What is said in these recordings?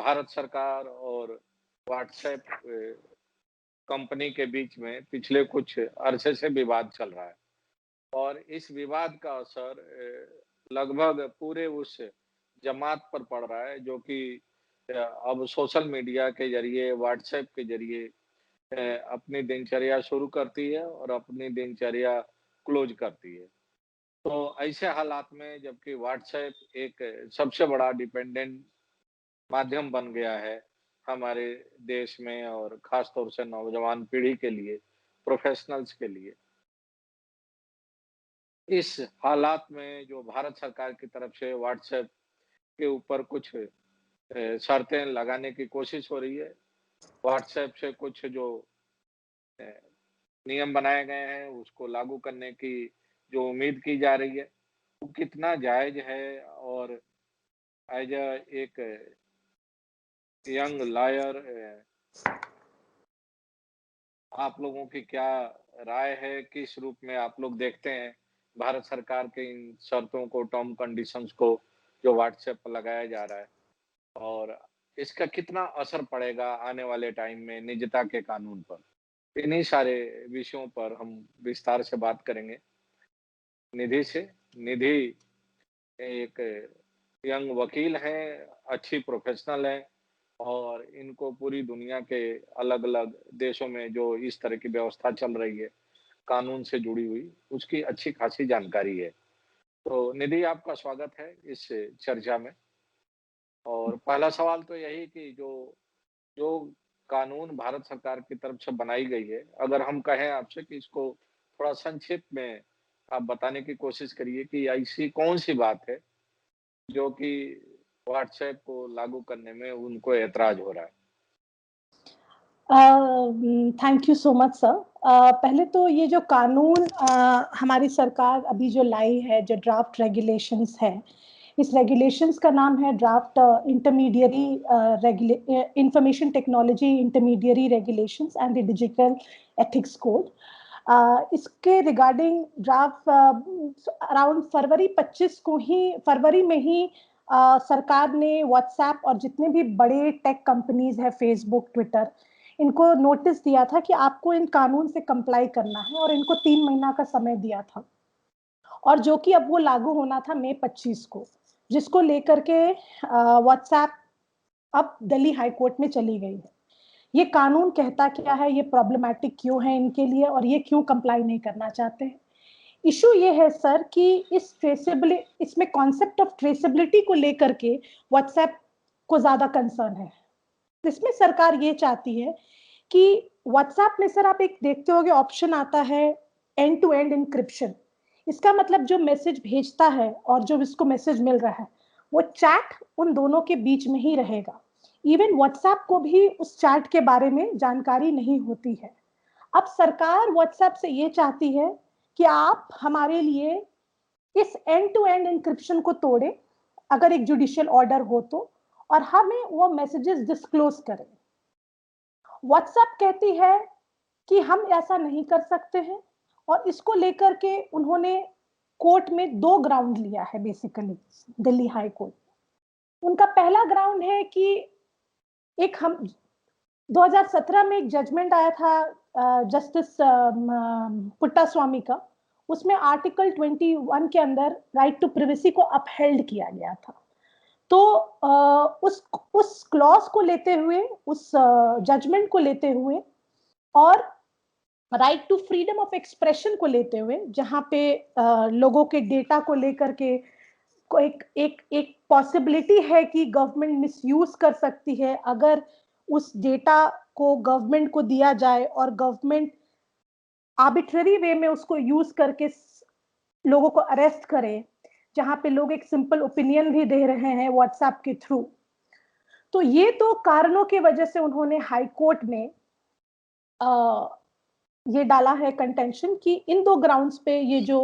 भारत सरकार और WhatsApp company के बीच में पिछले कुछ अरसे से विवाद चल रहा है और इस विवाद का असर लगभग पूरे उस जमात पर पड़ रहा है जो कि अब सोशल मीडिया के जरिए व्हाट्सएप के जरिए अपनी दिनचर्या शुरू करती है और अपनी दिनचर्या क्लोज करती है। तो ऐसे हालात में जबकि व्हाट्सएप एक सबसे बड़ा डिपेंडेंट माध्यम बन गया है हमारे देश में और खास तौर से नौजवान पीढ़ी के लिए, प्रोफेशनल्स के लिए। इस हालात में जो भारत सरकार की तरफ से व्हाट्सएप के ऊपर कुछ शर्तें लगाने की कोशिश हो रही है। व्हाट्सएप से कुछ जो अ, नियम बनाए गए हैं उसको लागू करने की जो उम्मीद की जा रही है, वो कितना जायज़ है और एज़ एक यंग लॉयर आप लोगों की क्या राय है? किस रूप में आप लोग देखते हैं भारत सरकार के इन शर्तों को, टर्म कंडीशंस को जो व्हाट्सएप पर लगाया जा रहा है? और इसका कितना असर पड़ेगा आने वाले टाइम में निजता के कानून पर? इन्हीं सारे विषयों पर हम विस्तार से बात करेंगे निधि से। निधि एक यंग वकील हैं, अच्छी प्रोफ़ेशनल हैं और इनको पूरी दुनिया के अलग-अलग देशों में जो इस तरह की व्यवस्था चल रही है, कानून से जुड़ी हुई, उसकी अच्छी खासी जानकारी है। तो निधि आपका स्वागत है इस चर्चा में। और पहला सवाल तो यही कि जो जो कानून भारत सरकार की तरफ से बनाई गई है, अगर हम कहें आपसे कि इसको थोड़ा संक्षिप्त में आप बताने की कोशिश करिए कि ऐसी कौन-सी बात है, जो कि व्हाट्सएप को लागू करने में उनको ऐतराज़ हो रहा है? Thank you so much sir. पहले तो ये जो कानून हमारी सरकार अभी जो लाई है, जो ड्राफ्ट रेगुलेशंस है, इस रेगुलेशंस का नाम है draft intermediary information technology intermediary regulations and the digital ethics code. इसके रिगार्डिंग ड्राफ्ट अराउंड फरवरी में ही सरकार ने व्हाट्सएप और जितने भी बड़े टेक कंपनीज है, फेसबुक, ट्विटर, इनको नोटिस दिया था कि आपको इन कानून से कंप्लाई करना है और इनको 3 महीना का समय दिया था और जो कि अब वो लागू होना था मई 25 को, जिसको लेकर के व्हाट्सएप अब दिल्ली हाई कोर्ट में चली गई है। ये कानून कहता क्या है, ये प्रॉब्लमैटिक क्यों है इनके लिए और ये क्यों कंप्लाई नहीं करना चाहते हैं? इशू ये है सर कि इसमें कॉन्सेप्ट ऑफ ट्रेसेबिलिटी को लेकर के व्हाट्सएप को ज्यादा कंसर्न है। इसमें सरकार ये चाहती है कि व्हाट्सएप में सर आप एक देखते होगे ऑप्शन आता है एंड टू एंड इंक्रिप्शन। इसका मतलब जो मैसेज भेजता है और जो इसको मैसेज मिल रहा है वो चैट उन दोनों के बीच में ही रहेगा। इवन व्हाट्सएप को भी उस चैट के बारे में जानकारी नहीं होती है। अब सरकार व्हाट्सएप से ये चाहती है कि आप हमारे लिए इस एंड टू एंड इंक्रिप्शन को तोड़े, अगर एक जुडिशियल ऑर्डर हो तो, और हमें वो मैसेजेस डिस्क्लोज करें। व्हाट्सएप कहती है कि हम ऐसा नहीं कर सकते हैं और इसको लेकर के उन्होंने कोर्ट में 2 ग्राउंड लिया है बेसिकली, दिल्ली हाई कोर्ट। उनका पहला ग्राउंड है कि एक हम 2017 में एक जजमेंट आया था जस्टिस पुट्टास्वामी का, उसमें आर्टिकल 21 के अंदर राइट टू प्राइवेसी को अपहेल्ड किया गया था। तो उस क्लॉज को लेते हुए, उस जजमेंट को लेते हुए और right to freedom of expression को लेते हुए, जहां पे लोगों के डेटा को लेकर के एक पॉसिबिलिटी है कि गवर्नमेंट मिसयूज कर सकती है अगर उस डेटा को गवर्नमेंट को दिया जाए और गवर्नमेंट आर्बिट्ररी वे में उसको यूज करके लोगों को अरेस्ट करे, जहां पे लोग एक सिंपल ओपिनियन भी दे रहे हैं व्हाट्सएप के थ्रू। तो ये तो कारणों की वजह से उन्होंने हाई कोर्ट में ये डाला है कंटेंशन कि इन 2 ग्राउंड्स पे ये जो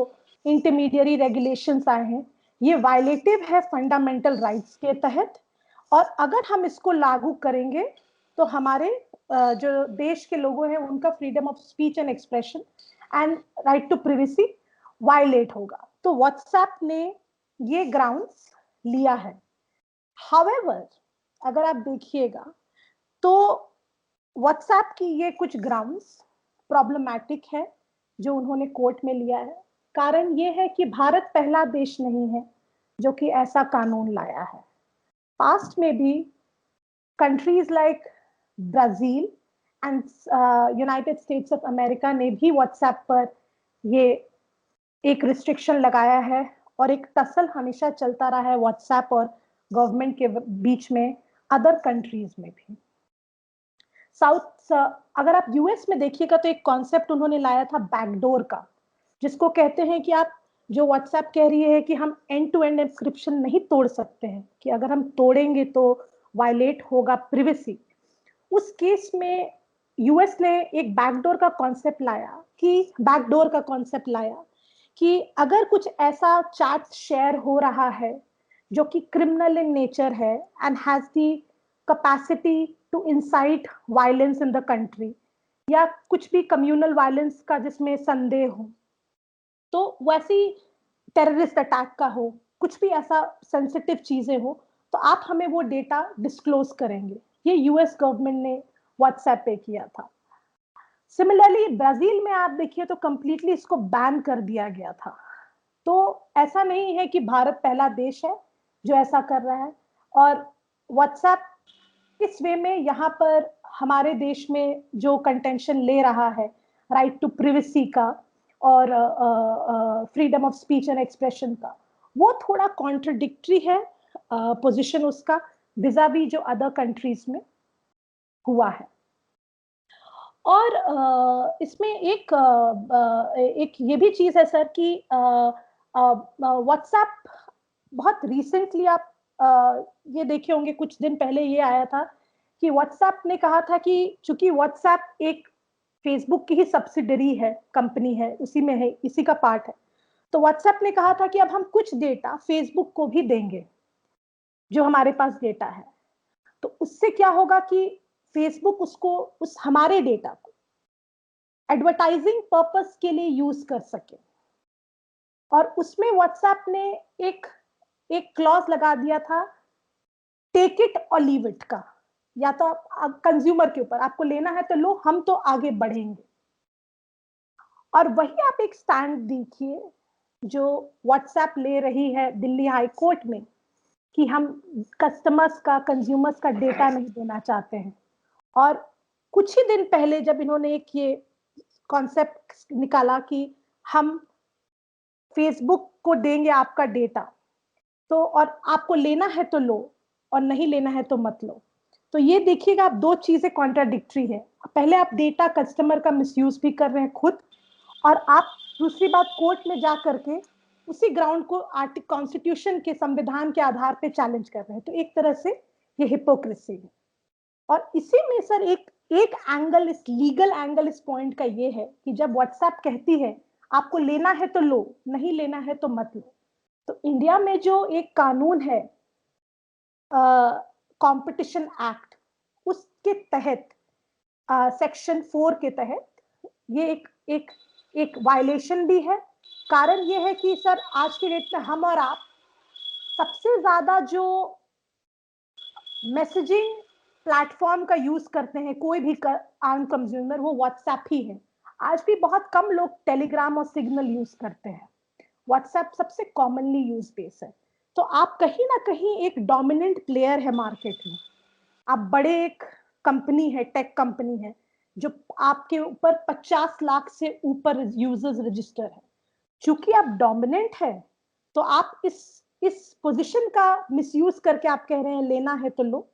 इंटरमीडियरी रेगुलेशंस आए हैं ये वायलेटिव है फंडामेंटल राइट्स के तहत, और अगर हम इसको लागू करेंगे तो हमारे जो देश के लोगों हैं उनका freedom of speech and expression and right to privacy violate होगा। तो व्हाट्सएप ने ये ग्राउंड्स लिया है। हाउएवर अगर आप देखिएगा तो व्हाट्सएप की ये कुछ ग्राउंड्स प्रॉब्लमैटिक है जो उन्होंने कोर्ट में लिया है। कारण ये है कि भारत पहला देश नहीं है जो कि ऐसा कानून लाया है। पास्ट में भी countries like Brazil and United states of America ने भी व्हाट्सएप पर ये एक रिस्ट्रिक्शन लगाया है और एक टसल हमेशा चलता रहा है व्हाट्सएप और गवर्नमेंट के बीच में, अदर कंट्रीज में भी। साउथ अगर आप यूएस में देखिएगा तो एक कॉन्सेप्ट उन्होंने लाया था बैकडोर का, जिसको कहते हैं कि आप जो व्हाट्सएप कह रही है कि हम एंड टू एंड एन्क्रिप्शन नहीं तोड़ सकते हैं, कि अगर हम तोड़ेंगे तो वायलेट होगा प्रिवेसी। उस केस में यूएस ने एक बैकडोर का कॉन्सेप्ट लाया कि अगर कुछ ऐसा चैट शेयर हो रहा है जो कि क्रिमिनल इन नेचर है and has the capacity to incite violence in the country, या कुछ भी कम्युनल वायलेंस का जिसमें संदेह हो, तो वैसी टेररिस्ट अटैक का हो, कुछ भी ऐसा सेंसिटिव चीजें हो, तो आप हमें वो डेटा डिस्क्लोज करेंगे। ये यूएस गवर्नमेंट ने व्हाट्सएप पे किया था। सिमिलरली ब्राजील में आप देखिए तो कंप्लीटली इसको बैन कर दिया गया था। तो ऐसा नहीं है कि भारत पहला देश है जो ऐसा कर रहा है, और व्हाट्सएप इस वे में यहाँ पर हमारे देश में जो कंटेंशन ले रहा है राइट टू प्रिवेसी का और freedom of speech and expression का, वो थोड़ा कॉन्ट्रडिक्टरी है पोजीशन उसका विजावी जो अदर कंट्रीज में हुआ है। और इसमें एक ये भी चीज है सर कि व्हाट्सएप बहुत रिसेंटली आप ये देखे होंगे, कुछ दिन पहले ये आया था कि व्हाट्सएप ने कहा था कि चूंकि व्हाट्सएप एक फेसबुक की ही सब्सिडरी है, कंपनी है, उसी में है, इसी का पार्ट है, तो व्हाट्सएप ने कहा था कि अब हम कुछ डेटा फेसबुक को भी देंगे जो हमारे पास डेटा है। तो उससे क्या होगा कि फेसबुक उसको उस हमारे डेटा को एडवर्टाइजिंग पर्पस के लिए यूज कर सके। और उसमें व्हाट्सएप ने एक एक क्लॉज लगा दिया था टेक इट और लीव इट का, या तो आप कंज्यूमर के ऊपर आपको लेना है तो लो, हम तो आगे बढ़ेंगे। और वही आप एक स्टैंड देखिए जो व्हाट्सएप ले रही है दिल्ली हाई कोर्ट में कि हम कस्टमर्स का, कंज्यूमर्स का डेटा नहीं देना चाहते हैं। और कुछ ही दिन पहले जब इन्होंने एक ये कॉन्सेप्ट निकाला कि हम फेसबुक को देंगे आपका डेटा, तो और आपको लेना है तो लो और नहीं लेना है तो मत लो, तो ये देखिएगा आप दो चीजें कॉन्ट्राडिक्टरी है। पहले आप डेटा कस्टमर का मिसयूज भी कर रहे हैं खुद, और आप दूसरी बात कोर्ट में जा करके उसी ग्राउंड को कॉन्स्टिट्यूशन के संविधान के आधार पे चैलेंज कर रहे हैं। तो एक तरह से ये हिपोक्रेसी है। और इसी में सर एक एक एंगल, इस लीगल एंगल इस पॉइंट का ये है कि जब व्हाट्सएप कहती है आपको लेना है तो लो, नहीं लेना है तो मत लो, तो इंडिया में जो एक कानून है कंपटीशन एक्ट, उसके तहत सेक्शन 4 के तहत ये एक एक वायलेशन भी है। कारण ये है कि सर आज की डेट में हम और आप सबसे ज्यादा जो मैसेजिंग प्लेटफॉर्म का यूज करते हैं कोई भी आम कंज्यूमर, वो व्हाट्सएप ही है। आज भी बहुत कम लोग टेलीग्राम और सिग्नल यूज करते हैं, व्हाट्सएप सबसे कॉमनली यूज बेस है। तो आप कहीं ना कहीं एक डोमिनेंट प्लेयर है मार्केट में, आप बड़े एक कंपनी है, टेक कंपनी है, जो आपके ऊपर 50 लाख से ऊपर यूजर्स रजिस्टर है। चूंकि आप डोमिनेंट है तो आप इस पोजीशन का मिसयूज करके आप कह रहे हैं लेना है तो लो,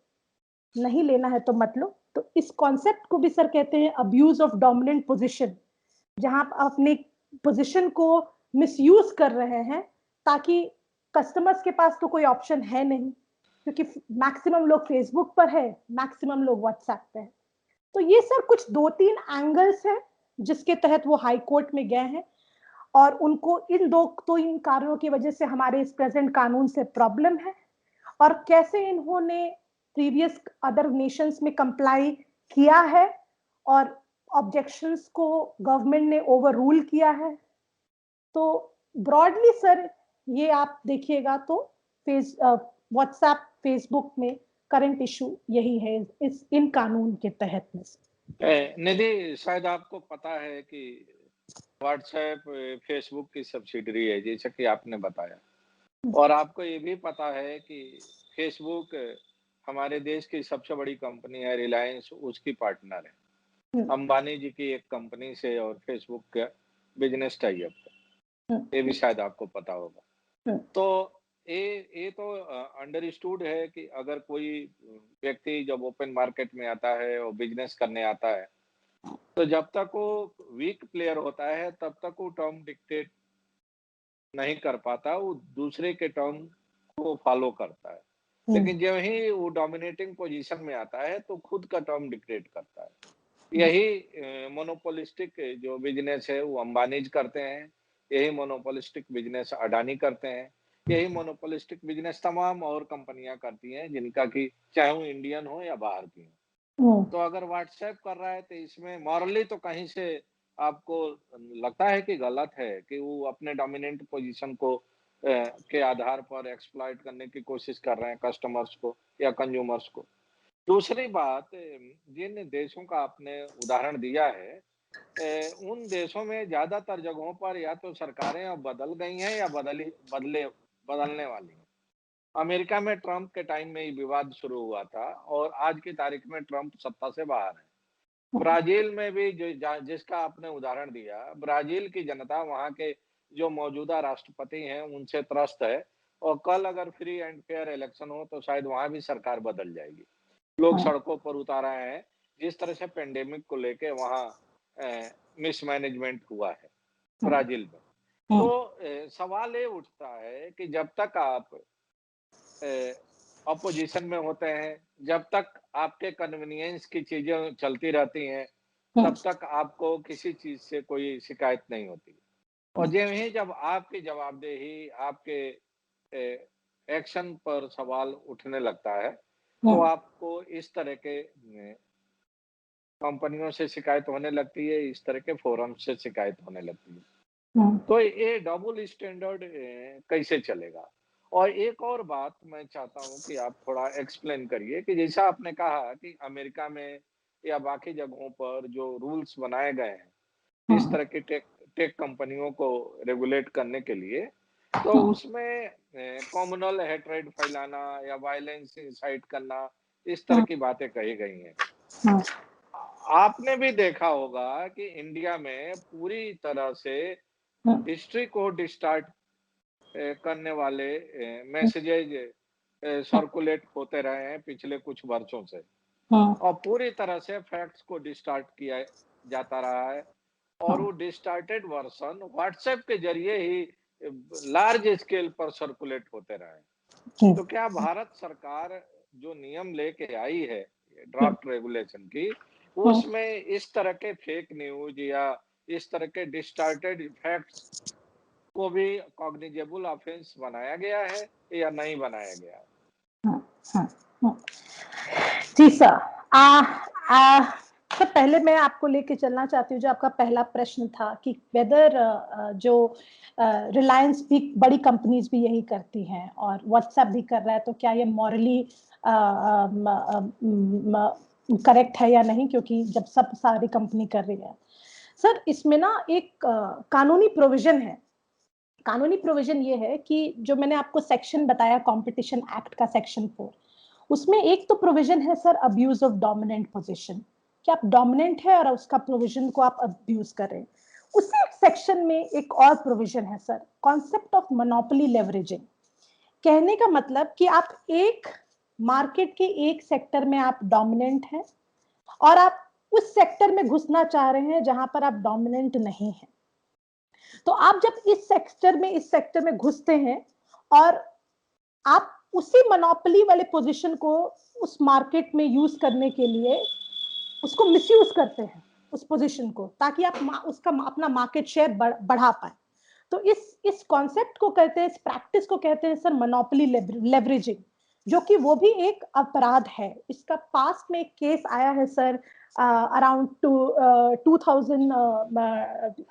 नहीं लेना है तो मत लो। तो इस कॉन्सेप्ट को भी सर कहते हैं अब्यूज ऑफ डोमिनेंट पोजीशन, जहां आप अपनी पोजीशन को मिसयूज कर रहे हैं ताकि कस्टमर्स के पास तो कोई ऑप्शन है नहीं, क्योंकि मैक्सिमम लोग फेसबुक पर है, मैक्सिमम लोग व्हाट्सएप पे है। तो ये सर कुछ 2-3 एंगल्स हैं जिसके तहत वो हाई कोर्ट में गए हैं, और उनको इन 2-3 कारणों की वजह से हमारे इस प्रेजेंट कानून से प्रॉब्लम है, और कैसे इन्होंने प्रीवियस अदर नेशंस में कंप्लाई किया है और ऑब्जेक्शंस को गवर्नमेंट ने ओवर रूल किया है। तो ब्रॉडली सर ये आप देखिएगा तो व्हाट्सएप फेसबुक में करंट इशू यही है इस इन कानून के तहत में से। निधि, शायद आपको पता है कि व्हाट्सएप फेसबुक की सब्सिडरी है, जैसा कि आपने बताया। और आपको ये भी पता है कि फेसबुक हमारे देश की सबसे बड़ी कंपनी है, रिलायंस उसकी पार्टनर है। हम्म, अंबानी जी की एक कंपनी से और फेसबुक का बिज़नेस टाई अप है। हम्म, ये भी शायद आपको पता होगा। हम्म, तो ये तो अंडरस्टूड है कि अगर कोई व्यक्ति जब ओपन मार्केट में आता है और बिज़नेस करने आता है, तो जब तक वो वीक प्लेयर होता है, तब तक वो टर्म डिक्टेट नहीं कर पाता, वो दूसरे के टर्म को फॉलो करता है। हम्म, लेकिन जब ही वो डोमिनेटिंग पोजीशन में आता है, तो खुद का टर्म डिक्टेट करता है। यही मोनोपोलिस्टिक जो बिज़नेस है वो अंबानीज करते हैं, यही मोनोपोलिस्टिक बिज़नेस अडानी करते हैं, यही मोनोपोलिस्टिक बिज़नेस तमाम और कंपनियाँ करती हैं जिनका कि चाहे वो इंडियन हो या बाहर की हो। हम्म, तो अगर व्हाट्सएप कर रहा है तो इसमें मॉरली तो कहीं से आपको लगता है कि गलत है कि वो अपने डोमिनेंट पोजीशन को के आधार पर एक्सप्लॉइट करने की कोशिश कर रहे हैं कस्टमर्स को या कंज्यूमर्स को। दूसरी बात, जिन देशों का आपने उदाहरण दिया है, उन देशों में ज़्यादातर जगहों पर या तो सरकारें अब बदल गई हैं या बदलने वाली हैं। अमेरिका में ट्रंप के टाइम में ही विवाद शुरू हुआ था और आज की तारीख में ट्रंप सत्ता से बाहर है। ब्राज़ील में भी जिसका आपने उदाहरण दिया, ब्राज़ील की जनता वहाँ के जो मौजूदा राष्ट्रपति हैं, उनसे त्रस्त है और कल अगर फ्री एंड फेयर इलेक्शन हो, तो शायद वहाँ भी सरकार बदल जाएगी। लोग हम्म, सड़कों पर उतर आए हैं, जिस तरह से पैंडेमिक को लेके वहाँ मिसमैनेजमेंट हुआ है, ब्राज़ील में। हम्म, तो सवाल ये उठता है कि जब तक आप अपोजिशन में होते हैं, जब तक आपके कन्वीनियंस की चीज़ें चलती रहती हैं, हम्म, तब तक आपको किसी चीज़ से कोई शिकायत नहीं होती। और ज्यों ही जब आपकी जवाबदेही, आपके एक्शन पर सवाल उठने लगता है, तो हम्म, आपको इस तरह के कंपनियों से शिकायत होने लगती है, इस तरह के फोरम से शिकायत होने लगती है। हम्म, तो ये डबल स्टैंडर्ड कैसे चलेगा? और एक और बात मैं चाहता हूँ कि आप थोड़ा एक्सप्लेन करिए कि जैसा आपने कहा कि अमेरिका में या बाकी जगहों पर जो रूल्स बनाए गए हैं, इस हम्म, तरह की टेक टेक कंपनियों को रेगुलेट करने के लिए, तो हम्म, उसमें कम्युनल हेट्रेड फैलाना या वायलेंस इंसाइट करना, इस तरह हम्म, की बातें कही गई हैं। हम्म, आपने भी देखा होगा कि इंडिया में पूरी तरह से हम्म, हिस्ट्री को डिस्टार्ट करने वाले मैसेजेज सर्कुलेट होते रहे हैं पिछले कुछ वर्षों से हम्म, और पूरी तरह से फैक्ट्स को डिस्टार्ट किया जाता रहा है और वो डिस्टार्टेड वर्जन व्हाट्सएप के जरिए ही लार्ज स्केल पर सर्कुलेट होते रहे हैं। जी, तो क्या भारत सरकार जो नियम लेके आई है हम्म, ड्राफ्ट रेगुलेशन की, हम्म, उसमें इस तरह के फेक न्यूज या इस तरह के डिस्टार्टेड फैक्ट्स को भी कॉग्निजेबल ऑफेंस बनाया गया है या नहीं बनाया गया है? हम्म, हम्म, हम्म। जी सर। आ, आ, तो पहले मैं आपको लेके चलना चाहती हूँ जो आपका पहला प्रश्न था कि वेदर जो रिलायंस भी बड़ी कंपनीज भी यही करती हैं और व्हाट्सएप भी कर रहा है तो क्या ये मॉरली करेक्ट है या नहीं क्योंकि जब सब सारी कंपनी कर रही है। सर इसमें ना एक कानूनी प्रोविजन है। कानूनी प्रोविजन ये है कि जो मैंने आपको सेक्शन बताया कंपटीशन एक्ट का सेक्शन 4, उसमें एक तो प्रोविजन है sir abuse of dominant position कि आप डोमिनेंट है और उसका प्रोविजन को आप अब्यूज कर रहे हैं। उसी सेक्शन में एक और प्रोविजन है sir concept of monopoly leveraging. कहने का मतलब कि आप एक मार्केट के एक सेक्टर में आप डोमिनेंट हैं और आप उस सेक्टर में घुसना चाह रहे हैं जहां पर आप डोमिनेंट नहीं है। तो आप जब इस सेक्टर में घुसते हैं और आप उसी मोनोपोली वाले पोजीशन को उस मार्केट में यूज करने के लिए उसको मिसयूज करते हैं उस पोजीशन को ताकि आप उसका अपना मार्केट शेयर बढ़ा पाए। तो इस कॉन्सेप्ट को कहते हैं, इस प्रैक्टिस को कहते हैं सर मोनोपोली लेवरेजिंग, जो कि वो भी एक अपराध है। इसका पास्ट में एक केस आया है सर अराउंड 2000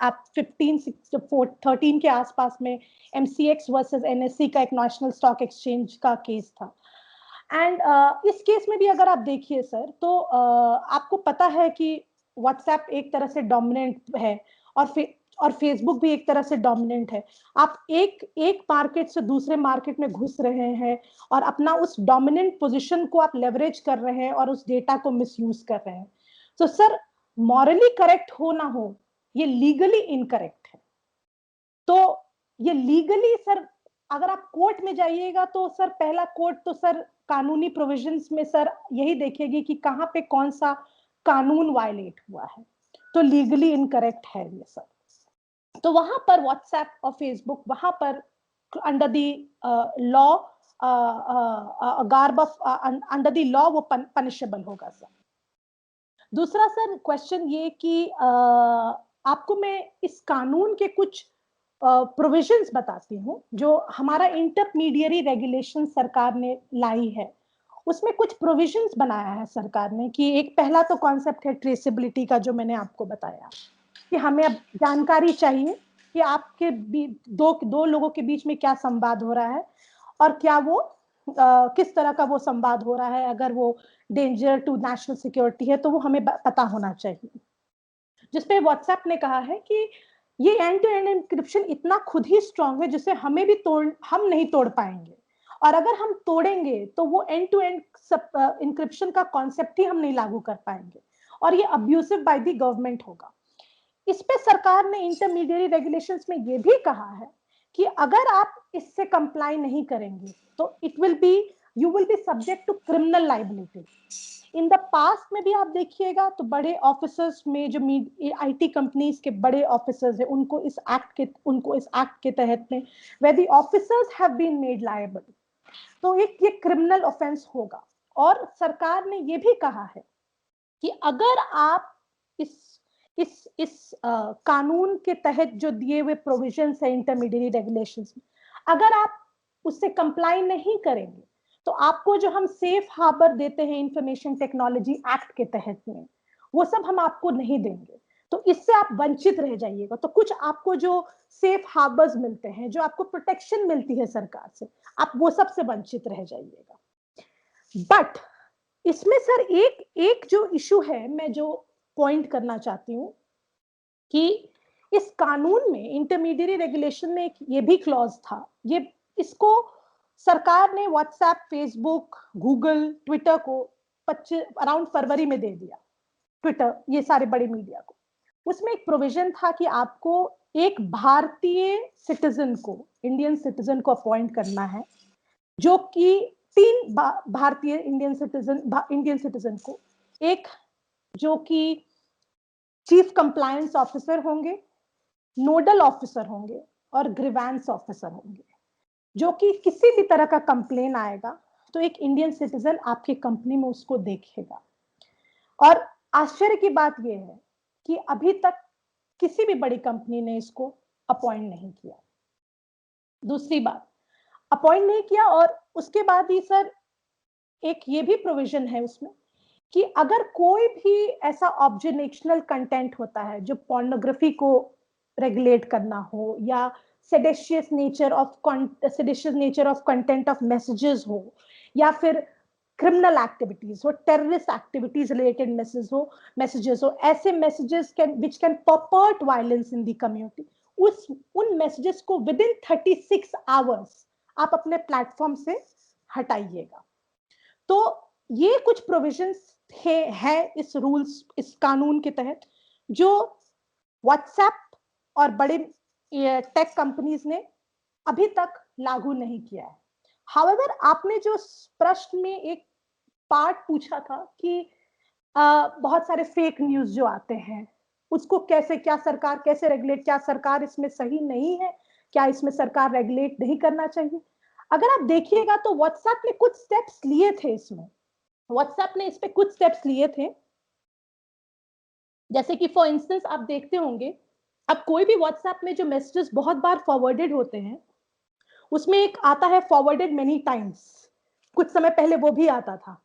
आप 15 के आसपास में एमसीएक्स वर्सेस एनएससी का एक नेशनल स्टॉक एक्सचेंज का केस था। एंड इस केस में भी अगर आप देखिए सर, तो आपको पता है कि व्हाट्सएप एक तरह से डोमिनेंट है और फेसबुक भी एक तरह से डोमिनेंट है। आप एक मार्केट से दूसरे मार्केट में घुस रहे हैं और अपना उस डोमिनेंट पोजीशन को आप लेवरेज कर रहे हैं और उस डेटा को मिसयूज कर रहे हैं। तो सर, मॉरली करेक्ट हो ना हो, ये लीगली इनकरेक्ट है। तो ये लीगली सर, अगर आप कोर्ट में जाइएगा तो सर, पहला कोर्ट तो सर कानूनी प्रोविजंस में सर यही देखेगी कि कहां पे कौन सा कानून वायलेट हुआ है। तो लीगली इनकरेक्ट है ये सर। तो वहां पर व्हाट्सएप और फेसबुक, वहां पर under the law, garb of under the law वो पनिशेबल होगा सर। दूसरा सर क्वेश्चन ये कि आपको मैं इस कानून के कुछ प्रोविजंस बताती हूँ जो हमारा इंटरमीडियरी रेगुलेशन सरकार ने लाई है। उसमें कुछ प्रोविजंस बनाया है सरकार ने कि एक पहला तो कॉन्सेप्ट है ट्रेसेबिलिटी का, जो मैंने आपको बताया कि हमें अब जानकारी चाहिए कि आपके दो लोगों के बीच में क्या संवाद हो रहा है और क्या वो किस तरह का वो संवाद हो रहा है। अगर वो डेंजर टू नेशनल सिक्योरिटी है तो वो हमें पता होना चाहिए। जिसपे व्हाट्सएप ने कहा है कि ये एंड टू एंड एन्क्रिप्शन इतना खुद ही स्ट्रांग है जिसे हमें भी हम नहीं तोड़ पाएंगे, और अगर हम तोड़ेंगे तो वो एंड टू एंड एन्क्रिप्शन का कॉन्सेप्ट ही हम नहीं लागू कर पाएंगे और ये अब्यूसिव बाय द गवर्नमेंट होगा। इस पे सरकार ने इंटरमीडिएट रेगुलेशंस में ये भी कहा है कि अगर आप इससे कंप्लाई नहीं करेंगे तो you will be subject to criminal liability. In the past में भी आप देखिएगा तो बड़े ऑफिसर्स में जो आईटी कंपनीज के बड़े ऑफिसर्स हैं उनको इस एक्ट के तहत में where the officers have been made liable, तो ये क्रिमिनल ऑफेंस होगा। और सरकार ने ये भी कहा है कि अगर आप इस कानून के तहत जो दिए हुए प्रोविजंस है इंटरमीडिएट रेगुलेशंस में, अगर आप उससे कंप्लाई नहीं करेंगे तो आपको जो हम सेफ हार्बर देते हैं इंफॉर्मेशन टेक्नोलॉजी एक्ट के तहत में, वो सब हम आपको नहीं देंगे। तो इससे आप वंचित रह जाइएगा। तो कुछ आपको जो सेफ हार्बर्स मिलते हैं, जो आपको प्रोटेक्शन मिलती है सरकार से, आप वो सब से वंचित रह जाइएगा। बट इसमें सर एक जो इशू है, मैं जो पॉइंट करना चाहती हूँ कि इस कानून में इंटरमीडिएट रेगुलेशन में एक ये भी क्लॉज था, ये इसको सरकार ने व्हाट्सएप, फेसबुक, गूगल, ट्विटर को अराउंड फरवरी में दे दिया। ट्विटर, ये सारे बड़े मीडिया को, उसमें एक प्रोविजन था कि आपको एक भारतीय सिटीजन को, इंडियन सिटीजन को अपॉइंट करना है, जो कि 3 भारतीय इंडियन सिटीजन को, एक जो कि चीफ कंप्लायंस ऑफिसर होंगे, नोडल ऑफिसर होंगे और ग्रीवेंस ऑफिसर होंगे, जो कि किसी भी तरह का कंप्लेन आएगा तो एक इंडियन सिटीजन आपकी कंपनी में उसको देखेगा। और आश्चर्य की बात यह है कि अभी तक किसी भी बड़ी कंपनी ने इसको अपॉइंट नहीं किया। दूसरी बात, अपॉइंट नहीं किया, और उसके बाद ही सर एक ये भी प्रोविजन है उसमें कि अगर कोई भी ऐसा ऑब्जेक्शनल कंटेंट होता है जो पोर्नोग्राफी को रेगुलेट करना हो, या seditious nature of content of messages हो, या फिर क्रिमिनल एक्टिविटीज हो, टेररिस्ट एक्टिविटीज रिलेटेड मैसेजेस हो, ऐसे messages which can purport violence in the community, उन मैसेजेस को विद इन 36 आवर्स आप अपने प्लेटफॉर्म से हटाइएगा। तो ये कुछ प्रोविजंस है इस रूल्स, इस कानून के तहत, जो व्हाट्सएप और बड़े टेक कंपनीज ने अभी तक लागू नहीं किया है। हाउएवर, आपने जो प्रश्न में एक पार्ट पूछा था कि बहुत सारे फेक न्यूज जो आते हैं उसको क्या सरकार कैसे रेगुलेट, क्या सरकार इसमें सही नहीं है, क्या इसमें सरकार रेगुलेट नहीं करना चाहिए? अगर आप देखिएगा तो व्हाट्सएप ने कुछ स्टेप्स लिए थे इसमें, व्हाट्सएप ने इस पे कुछ स्टेप्स लिए थे। जैसे कि फॉर इंस्टेंस आप देखते होंगे, अब कोई भी व्हाट्सएप में जो मैसेजेस बहुत बार फॉरवर्डेड होते हैं उसमें एक आता है फॉरवर्डेड मेनी टाइम्स, कुछ समय पहले वो भी आता था।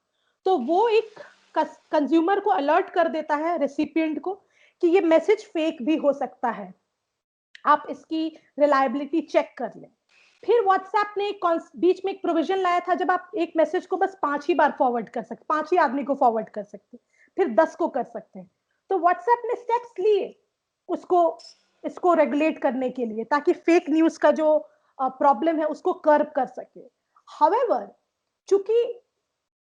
तो वो एक कंज्यूमर को अलर्ट कर देता है, रेसिपिएंट को, कि ये मैसेज फेक भी हो सकता है, आप इसकी रिलायबिलिटी चेक कर लें। फिर व्हाट्सएप ने बीच में एक प्रोविजन लाया था जब आप एक मैसेज को बस 5 ही बार फॉरवर्ड कर सकते, 5 ही आदमी को फॉरवर्ड कर सकते, फिर 10 को कर सकते हैं। तो व्हाट्सएप ने स्टेप्स लिए उसको इसको रेगुलेट करने के लिए, ताकि फेक न्यूज का जो प्रॉब्लम है उसको कर्ब कर सके। हाउएवर, चूंकि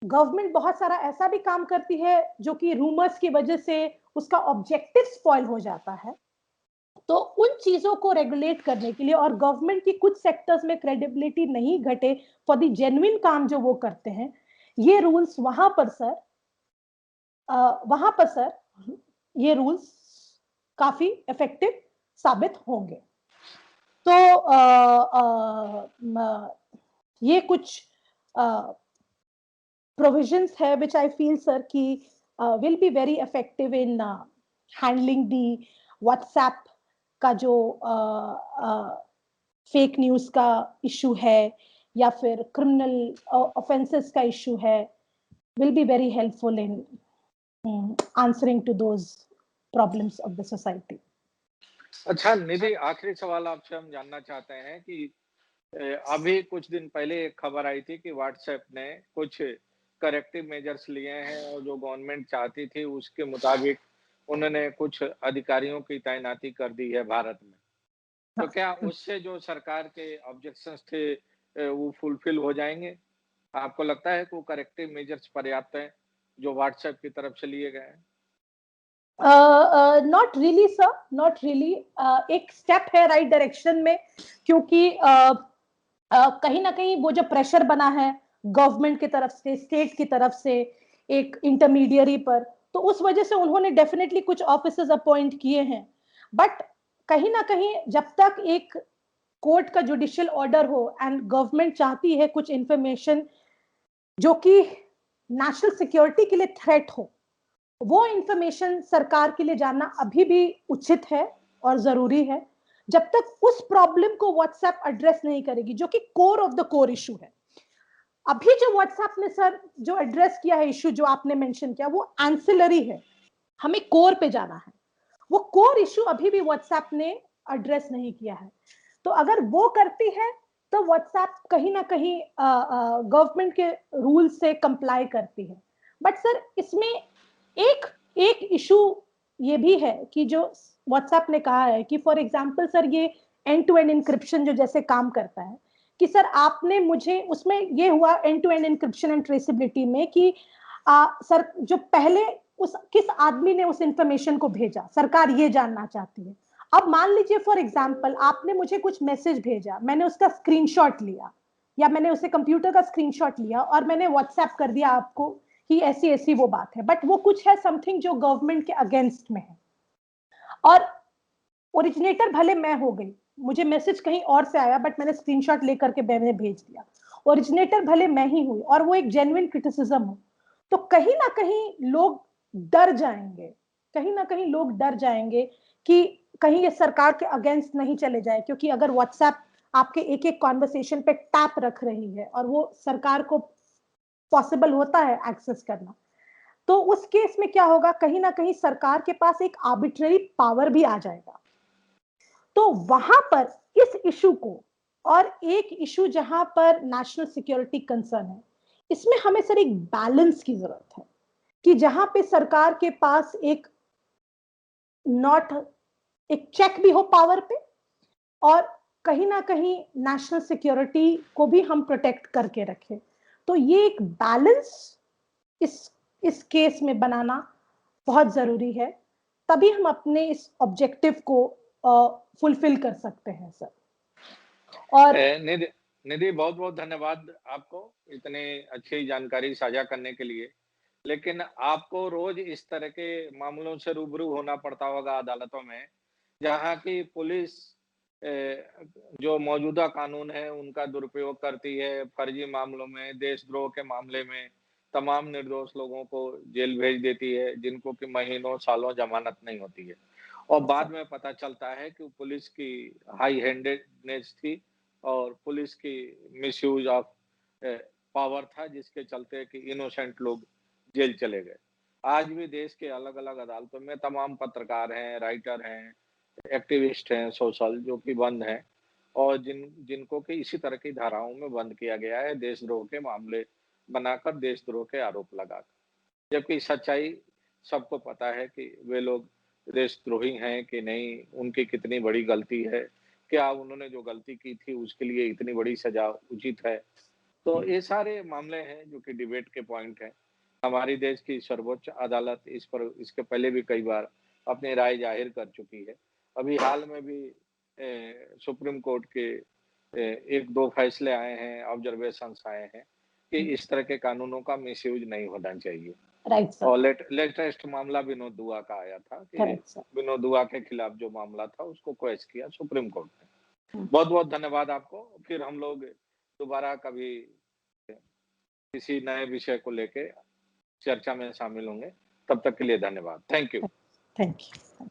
गवर्नमेंट बहुत सारा ऐसा भी काम करती है जो कि रूमर्स की वजह से उसका ऑब्जेक्टिव स्पॉइल हो जाता है, तो उन चीजों को रेगुलेट करने के लिए और गवर्नमेंट की कुछ सेक्टर्स में क्रेडिबिलिटी नहीं घटे फॉर द जेन्युइन काम जो वो करते हैं, ये रूल्स वहां पर सर ये रूल्स काफी इफेक्टिव साबित होंगे। तो ये कुछ प्रोविजंस है विच आई फील सर कि will be very effective in handling the WhatsApp का जो फेक न्यूज का इशू है या फिर क्रिमिनल ऑफेंसेस का इशू है, will be very helpful in answering to those problems of the society. अच्छा निधि, आखिरी सवाल आपसे हम जानना चाहते हैं कि अभी कुछ दिन पहले एक खबर आई थी कि व्हाट्सएप ने कुछ करेक्टिव मेजर्स लिए हैं और जो गवर्नमेंट चाहती थी उसके मुताबिक उन्होंने कुछ अधिकारियों की तैनाती कर दी है भारत में। तो क्या उससे जो सरकार के ऑब्जेक्शंस थे वो फुलफिल हो जाएंगे? आपको लगता है कि वो करेक्टिव मेजर्स पर्याप्त हैं जो व्हाट्सएप की तरफ से लिए गए हैं? Not really sir, not really. एक स्टेप है राइट डायरेक्शन में, क्योंकि कहीं ना कहीं वो जो प्रेशर बना है गवर्नमेंट की तरफ से, स्टेट की तरफ से एक इंटरमीडियरी पर, तो उस वजह से उन्होंने डेफिनेटली कुछ ऑफिसर्स अपॉइंट किए हैं। बट कहीं ना कहीं जब तक एक कोर्ट का जुडिशियल ऑर्डर हो एंड गवर्नमेंट चाहती है कुछ इंफॉर्मेशन जो कि नेशनल सिक्योरिटी के लिए थ्रेट हो, वो इंफॉर्मेशन सरकार के लिए जानना अभी भी उचित है और जरूरी है, जब तक उस प्रॉब्लम को व्हाट्सएप एड्रेस नहीं करेगी जो कि core of the core issue है। अभी जो व्हाट्सएप ने सर जो एड्रेस किया है इशू जो आपने मेंशन किया, वो एंसिलरी है, हमें कोर पे जाना है। वो कोर इशू अभी भी व्हाट्सएप ने एड्रेस नहीं किया है। तो अगर वो करती है तो व्हाट्सएप कहीं ना कहीं गवर्नमेंट के रूल से कंप्लाई करती है। बट सर इसमें एक एक इशू ये भी है कि जो व्हाट्सएप ने कहा है कि फॉर एग्जांपल सर ये एंड टू एंड इंक्रिप्शन जो जैसे काम करता है कि सर आपने मुझे उसमें ये हुआ end to end encryption and traceability में कि सर जो पहले उस किस आदमी ने उस इंफॉर्मेशन को भेजा, सरकार ये जानना चाहती है। अब मान लीजिए फॉर एग्जांपल आपने मुझे कुछ मैसेज भेजा, मैंने उसका स्क्रीनशॉट लिया या मैंने उसे कंप्यूटर का स्क्रीनशॉट लिया और मैंने व्हाट्सएप कर दिया आपको कि ऐसी ऐसी वो बात है, बट वो कुछ है समथिंग जो गवर्नमेंट के अगेंस्ट में है और ओरिजिनेटर भले मैं हो गई, मुझे मैसेज कहीं और से आया बट मैंने स्क्रीनशॉट लेकर के मैंने भेज दिया, ओरिजिनेटर भले मैं ही हुई और वो एक जेन्युइन क्रिटिसिज्म हो, तो कहीं ना कहीं लोग डर जाएंगे, कहीं ना कहीं लोग डर जाएंगे कि कहीं ये सरकार के अगेंस्ट नहीं चले जाए, क्योंकि अगर व्हाट्सएप आपके एक एक कॉन्वर्सेशन पे टैप रख रही है और वो सरकार को पॉसिबल होता है एक्सेस करना, तो उस केस में क्या होगा, कहीं ना कहीं सरकार के पास एक आर्बिट्ररी पावर भी आ जाएगा। तो वहां पर इस इशू को और एक इशू जहां पर नेशनल सिक्योरिटी कंसर्न है, इसमें हमें सर एक बैलेंस की जरूरत है कि जहां पे सरकार के पास एक नॉट एक चेक भी हो पावर पे और कहीं ना कहीं नेशनल सिक्योरिटी को भी हम प्रोटेक्ट करके रखें। तो ये एक बैलेंस इस केस में बनाना बहुत जरूरी है, तभी हम अपने इस ऑब्जेक्टिव को फुलफिल कर सकते हैं सर। और निधि निधि, बहुत बहुत धन्यवाद आपको इतने अच्छी जानकारी साझा करने के लिए। लेकिन आपको रोज इस तरह के मामलों से रूबरू होना पड़ता होगा अदालतों में, जहाँ की पुलिस जो मौजूदा कानून है उनका दुरुपयोग करती है, फर्जी मामलों में, देशद्रोह के मामले में तमाम निर्दोष लोगों को जेल भेज देती है, जिनको कि महीनों सालों जमानत नहीं होती है। और बाद में पता चलता है कि पुलिस की हाई हैंडेडनेस थी और पुलिस की मिसयूज ऑफ पावर था, जिसके चलते कि इनोसेंट लोग जेल चले गए। आज भी देश के अलग-अलग अदालतों में तमाम पत्रकार हैं, राइटर हैं, एक्टिविस्ट हैं सोशल, जो कि बंद हैं और जिनको कि इसी तरह की धाराओं में बंद किया गया है, देशद्रोह के मामले बनाकर, देशद्रोह के आरोप लगाकर। जबकि सच्चाई सबको पता है कि वे लोग देशद्रोही हैं कि नहीं, उनकी कितनी बड़ी गलती है, क्या उन्होंने जो गलती की थी उसके लिए इतनी बड़ी सज़ा उचित है। तो ये सारे मामले हैं जो कि डिबेट के पॉइंट हैं। हमारी देश की सर्वोच्च अदालत इस पर इसके पहले भी कई बार अपनी राय ज़ाहिर कर चुकी है। अभी हाल में भी सुप्रीम कोर्ट के 1-2 फैसले आए हैं, ऑब्जर्वेशंस आए हैं कि इस तरह के कानूनों का मिसयूज़ नहीं होना चाहिए। Right sir. और लेटेस्ट मामला विनोद दुआ का आया था कि करेक्ट सर। विनोद दुआ के खिलाफ जो मामला था उसको क्वैश किया सुप्रीम कोर्ट ने। हुँ। बहुत-बहुत धन्यवाद आपको। फिर हम लोग दोबारा कभी किसी नए विषय को लेके चर्चा में शामिल होंगे। तब तक के लिए धन्यवाद। Thank you. Thank you.